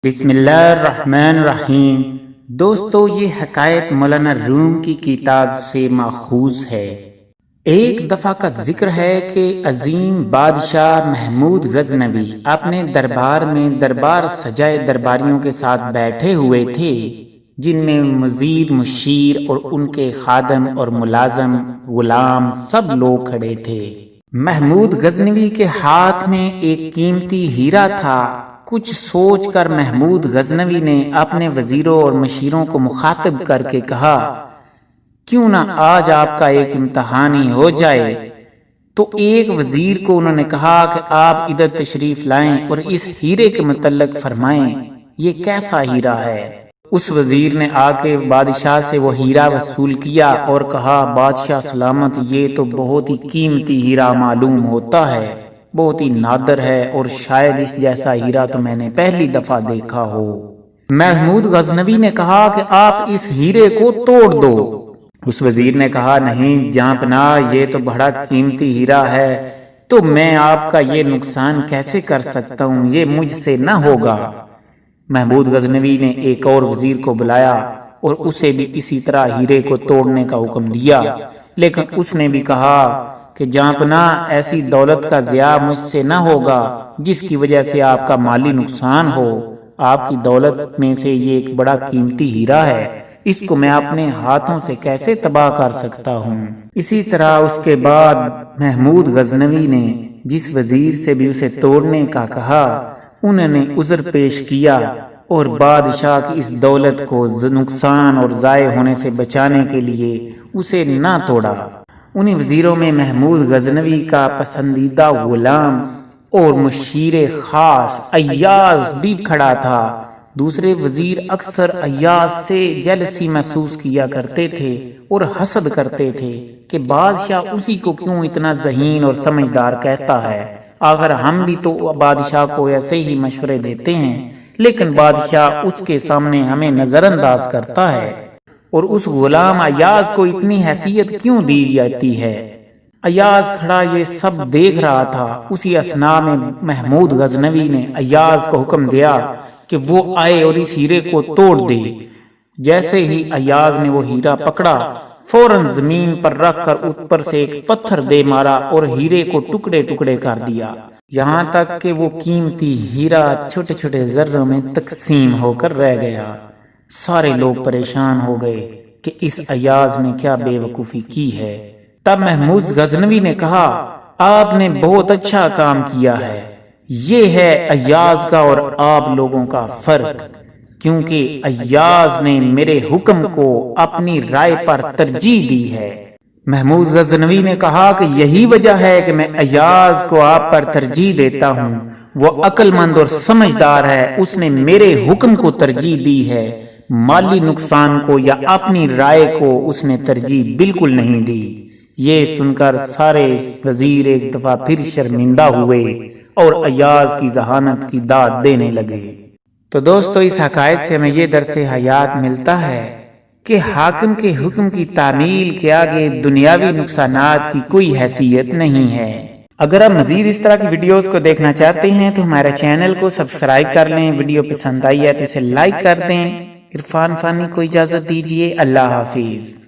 بسم اللہ الرحمن الرحیم۔ دوستو، یہ حکایت مولانا روم کی کتاب سے ماخوذ ہے۔ ایک دفعہ کا ذکر ہے کہ عظیم بادشاہ محمود غزنوی اپنے دربار میں دربار سجائے درباریوں کے ساتھ بیٹھے ہوئے تھے، جن میں وزیر، مشیر اور ان کے خادم اور ملازم، غلام سب لوگ کھڑے تھے۔ محمود غزنوی کے ہاتھ میں ایک قیمتی ہیرا تھا۔ کچھ سوچ کر محمود غزنوی نے اپنے وزیروں اور مشیروں کو مخاطب کر کے کہا، کیوں نہ آج آپ کا ایک امتحان ہی ہو جائے۔ تو ایک وزیر کو انہوں نے کہا کہ آپ ادھر تشریف لائیں اور اس ہیرے کے متعلق فرمائیں، یہ کیسا ہیرا ہے۔ اس وزیر نے آ کے بادشاہ سے وہ ہیرا وصول کیا اور کہا، بادشاہ سلامت، یہ تو بہت ہی قیمتی ہیرا معلوم ہوتا ہے، بہت ہی نادر ہے، اور شاید اس جیسا ہیرا تو میں نے پہلی دفعہ دیکھا ہو۔ محمود غزنوی نے کہا کہ آپ اس ہیرے کو توڑ دو۔ اس وزیر نے کہا، نہیں جہاں پناہ، یہ تو بڑا قیمتی ہیرا ہے، تو میں آپ کا یہ نقصان کیسے کر سکتا ہوں، یہ مجھ سے نہ ہوگا۔ محمود غزنوی نے ایک اور وزیر کو بلایا اور اسے بھی اسی طرح ہیرے کو توڑنے کا حکم دیا، لیکن اس نے بھی کہا کہ جہاں پناہ، ایسی دولت کا ضیاع مجھ سے نہ ہوگا جس کی وجہ سے آپ کا مالی نقصان ہو۔ آپ کی دولت میں سے یہ ایک بڑا قیمتی ہیرا ہے، اس کو میں اپنے ہاتھوں سے کیسے تباہ کر سکتا ہوں۔ اسی طرح اس کے بعد محمود غزنوی نے جس وزیر سے بھی اسے توڑنے کا کہا، انہوں نے عذر پیش کیا اور بادشاہ کی اس دولت کو نقصان اور ضائع ہونے سے بچانے کے لیے اسے نہ توڑا۔ انہی وزیروں میں محمود غزنوی کا پسندیدہ غلام اور مشیر خاص ایاز بھی کھڑا تھا۔ دوسرے وزیر اکثر ایاز سے جیلسی محسوس کیا کرتے تھے اور حسد کرتے تھے کہ بادشاہ اسی کو کیوں اتنا ذہین اور سمجھدار کہتا ہے، اگر ہم بھی تو بادشاہ کو ایسے ہی مشورے دیتے ہیں، لیکن بادشاہ اس کے سامنے ہمیں نظر انداز کرتا ہے، اور اس غلام ایاز کو اتنی حیثیت کیوں دی جاتی ہے۔ ایاز کھڑا یہ سب دیکھ رہا تھا۔ اسی اثناء میں محمود غزنوی نے ایاز کو حکم دیا کہ وہ آئے اور اس ہیرے کو توڑ دے۔ جیسے ہی ایاز نے وہ ہیرا پکڑا، فوراً زمین پر رکھ کر اوپر سے ایک پتھر دے مارا اور ہیرے کو ٹکڑے ٹکڑے کر دیا، یہاں تک کہ وہ قیمتی ہیرا چھوٹے چھوٹے ذروں میں تقسیم ہو کر رہ گیا۔ سارے لوگ پریشان ہو گئے کہ اس ایاز نے کیا بے وقوفی کی ہے۔ تب محمود غزنوی نے کہا، آپ نے بہت اچھا کام کیا ہے، یہ ہے ایاز کا اور آپ لوگوں کا فرق، کیونکہ ایاز نے میرے حکم کو اپنی رائے پر ترجیح دی ہے۔ محمود غزنوی نے کہا کہ یہی وجہ ہے کہ میں ایاز کو آپ پر ترجیح دیتا ہوں، وہ عقل مند اور سمجھدار ہے، اس نے میرے حکم کو ترجیح دی ہے، مالی نقصان کو یا اپنی رائے کو اس نے ترجیح بالکل نہیں دی۔ یہ سن کر سارے وزیر ایک دفعہ پھر شرمندہ ہوئے اور ایاز کی ذہانت کی داد دینے لگے۔ تو دوستو، اس حکایت سے ہمیں یہ درس حیات ملتا ہے کہ حاکم کے حکم کی تعمیل کے آگے دنیاوی نقصانات کی کوئی حیثیت نہیں ہے۔ اگر آپ مزید اس طرح کی ویڈیوز کو دیکھنا چاہتے ہیں تو ہمارے چینل کو سبسکرائب کر لیں، ویڈیو پسند آئی ہے تو اسے لائک کر دیں۔ عرفان فانی کو اجازت دیجیے، اللہ حافظ۔